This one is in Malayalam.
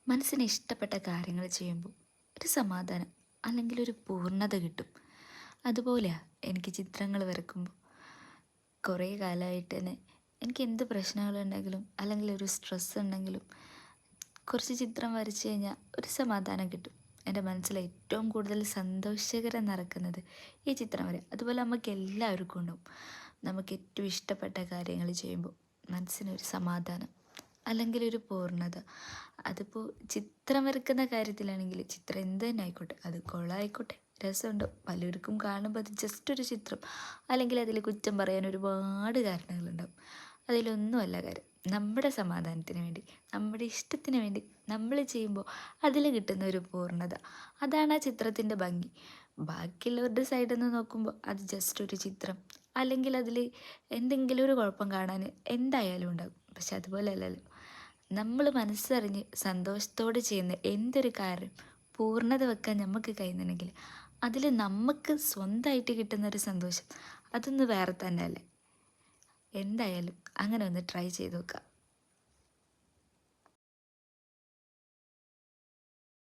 മനസ്സിന് ഇഷ്ടപ്പെട്ട കാര്യങ്ങൾ ചെയ്യുമ്പോൾ ഒരു സമാധാനം അല്ലെങ്കിൽ ഒരു പൂർണ്ണത കിട്ടും. അതുപോലെയാണ് എനിക്ക് ചിത്രങ്ങൾ വരക്കുമ്പോൾ. കുറേ കാലമായിട്ട് തന്നെ എനിക്ക് എന്ത് പ്രശ്നങ്ങളുണ്ടെങ്കിലും അല്ലെങ്കിൽ ഒരു സ്ട്രെസ് ഉണ്ടെങ്കിലും കുറച്ച് ചിത്രം വരച്ച് കഴിഞ്ഞാൽ ഒരു സമാധാനം കിട്ടും. എൻ്റെ മനസ്സിൽ ഏറ്റവും കൂടുതൽ സന്തോഷകരം നടക്കുന്നത് ഈ ചിത്രം വരെ. അതുപോലെ നമുക്ക് എല്ലാവർക്കും ഉണ്ടാവും. നമുക്ക് ഏറ്റവും ഇഷ്ടപ്പെട്ട കാര്യങ്ങൾ ചെയ്യുമ്പോൾ മനസ്സിനൊരു സമാധാനം അല്ലെങ്കിൽ ഒരു പൂർണ്ണത. അതിപ്പോൾ ചിത്രം വരക്കുന്ന കാര്യത്തിലാണെങ്കിൽ ചിത്രം എന്ത് തന്നെ ആയിക്കോട്ടെ, അത് കൊള്ളായിക്കോട്ടെ, രസമുണ്ടോ, പലർക്കും കാണുമ്പോൾ അത് ജസ്റ്റ് ഒരു ചിത്രം അല്ലെങ്കിൽ അതിൽ കുറ്റം പറയാൻ ഒരുപാട് കാരണങ്ങളുണ്ടാവും. അതിലൊന്നുമല്ല കാര്യം. നമ്മുടെ സമാധാനത്തിന് വേണ്ടി, നമ്മുടെ ഇഷ്ടത്തിന് വേണ്ടി നമ്മൾ ചെയ്യുമ്പോൾ അതിൽ കിട്ടുന്ന ഒരു പൂർണ്ണത, അതാണ് ആ ചിത്രത്തിൻ്റെ ഭംഗി. ബാക്കിയുള്ളവരുടെ സൈഡിൽ നിന്ന് നോക്കുമ്പോൾ അത് ജസ്റ്റ് ഒരു ചിത്രം അല്ലെങ്കിൽ അതിൽ എന്തെങ്കിലും ഒരു കുഴപ്പം കാണാൻ എന്തായാലും ഉണ്ടാകും. പക്ഷെ അതുപോലെ അല്ലല്ലോ, നമ്മൾ മനസ്സറിഞ്ഞ് സന്തോഷത്തോടെ ചെയ്യുന്ന എന്തൊരു കാര്യം പൂർണ്ണത വെക്കാൻ നമുക്ക് കഴിയുന്നുണ്ടെങ്കിൽ അതിൽ നമുക്ക് സ്വന്തമായിട്ട് കിട്ടുന്നൊരു സന്തോഷം, അതൊന്ന് വേറെ തന്നെ അല്ലേ. എന്തായാലും അങ്ങനെ ഒന്ന് ട്രൈ ചെയ്ത് നോക്കുക.